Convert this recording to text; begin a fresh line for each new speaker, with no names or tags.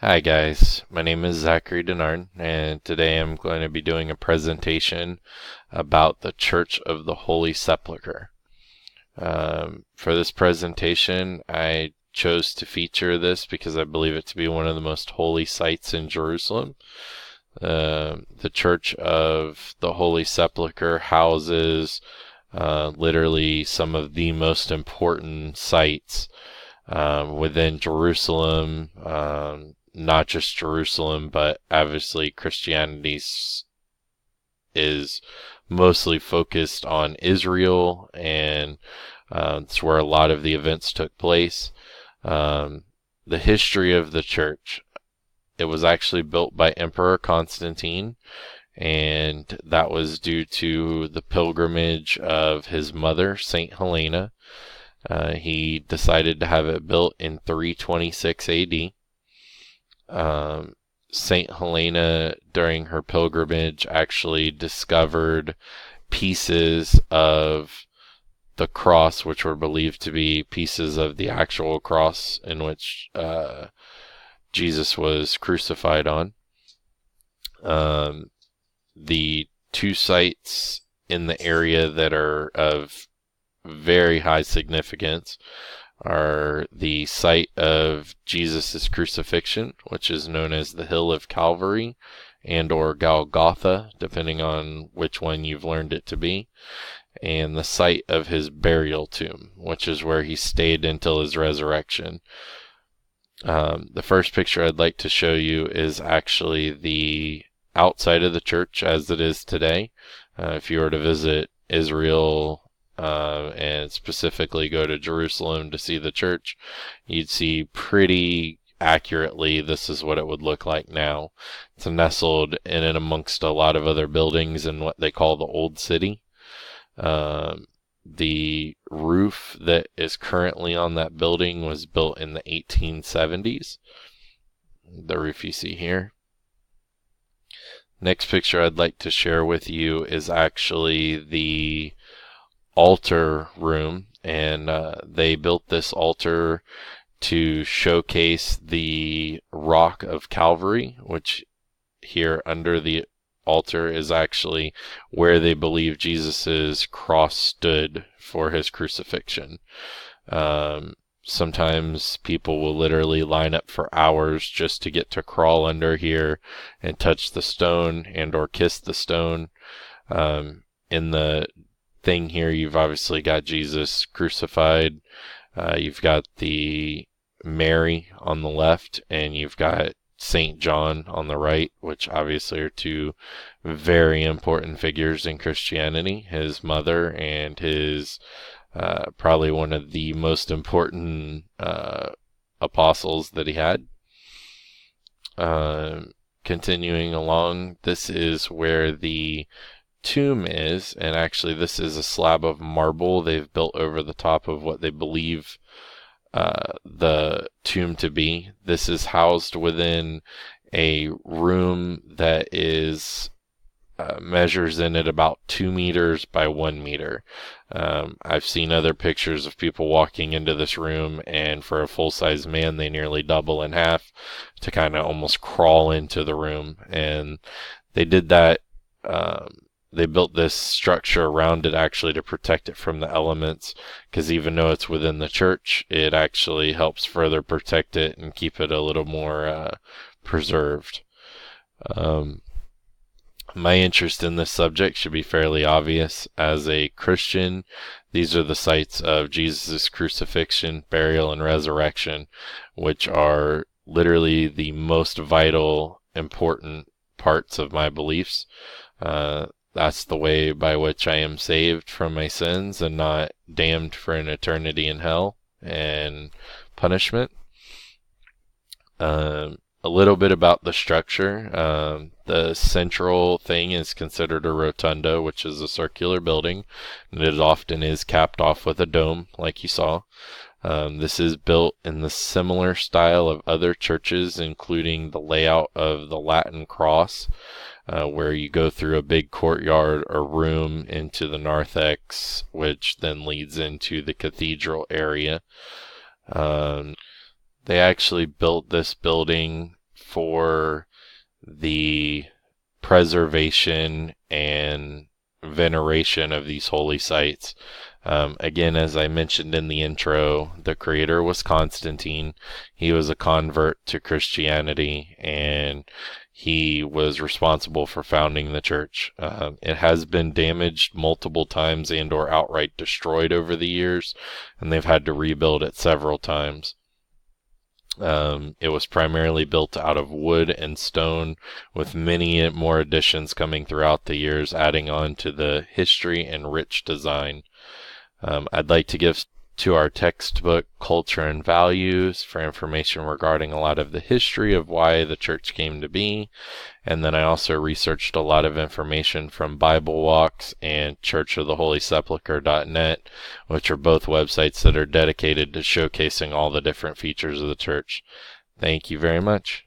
Hi guys, my name is Zachary Denard, and today I'm going to be doing a presentation about the Church of the Holy Sepulchre. For this presentation, I chose to feature this because I believe it to be one of the most holy sites in Jerusalem. The Church of the Holy Sepulchre houses literally some of the most important sites within Jerusalem. Not just Jerusalem, but obviously Christianity is mostly focused on Israel, and it's where a lot of the events took place. The history of the church, it was actually built by Emperor Constantine, and that was due to the pilgrimage of his mother, Saint Helena. He decided to have it built in 326 AD. Saint Helena, during her pilgrimage, actually discovered pieces of the cross, which were believed to be pieces of the actual cross in which Jesus was crucified on. The two sites in the area that are of very high significance are the site of Jesus' crucifixion, which is known as the Hill of Calvary and or Golgotha, depending on which one you've learned it to be, and the site of his burial tomb, which is where he stayed until his resurrection. The first picture I'd like to show you is actually the outside of the church as it is today. If you were to visit Israel, and specifically go to Jerusalem to see the church, you'd see pretty accurately this is what it would look like now. It's nestled in and amongst a lot of other buildings in what they call the Old City. The roof that is currently on that building was built in the 1870s. The roof you see here. Next picture I'd like to share with you is actually the altar room, and they built this altar to showcase the rock of Calvary, which here under the altar is actually where they believe Jesus's cross stood for his crucifixion. Sometimes people will literally line up for hours just to get to crawl under here and touch the stone and or kiss the stone. In the thing here, you've obviously got Jesus crucified, you've got the Mary on the left, and you've got Saint John on the right, which obviously are two very important figures in Christianity, his mother and his probably one of the most important apostles that he had. Continuing along, this is where the tomb is, and actually this is a slab of marble they've built over the top of what they believe the tomb to be. This is housed within a room that is measures in at about 2 meters by 1 meter. I've seen other pictures of people walking into this room, and for a full-size man they nearly double in half to kind of almost crawl into the room, and they did that. They built this structure around it actually to protect it from the elements, because even though it's within the church, it actually helps further protect it and keep it a little more preserved. My interest in this subject should be fairly obvious. As a Christian, these are the sites of Jesus' crucifixion, burial, and resurrection, which are literally the most vital, important parts of my beliefs. That's the way by which I am saved from my sins and not damned for an eternity in hell and punishment. A little bit about the structure. The central thing is considered a rotunda, which is a circular building, and it often is capped off with a dome, like you saw. This is built in the similar style of other churches, including the layout of the Latin cross, where you go through a big courtyard or room into the narthex, which then leads into the cathedral area. They actually built this building for the preservation and veneration of these holy sites. Again, as I mentioned in the intro, the creator was Constantine. He was a convert to Christianity, and he was responsible for founding the church. It has been damaged multiple times and or outright destroyed over the years, and they've had to rebuild it several times. It was primarily built out of wood and stone, with many more additions coming throughout the years, adding on to the history and rich design. I'd like to give to our textbook, Culture and Values, for information regarding a lot of the history of why the church came to be. And then I also researched a lot of information from Bible Walks and churchoftheholysepulchre.net, which are both websites that are dedicated to showcasing all the different features of the church. Thank you very much.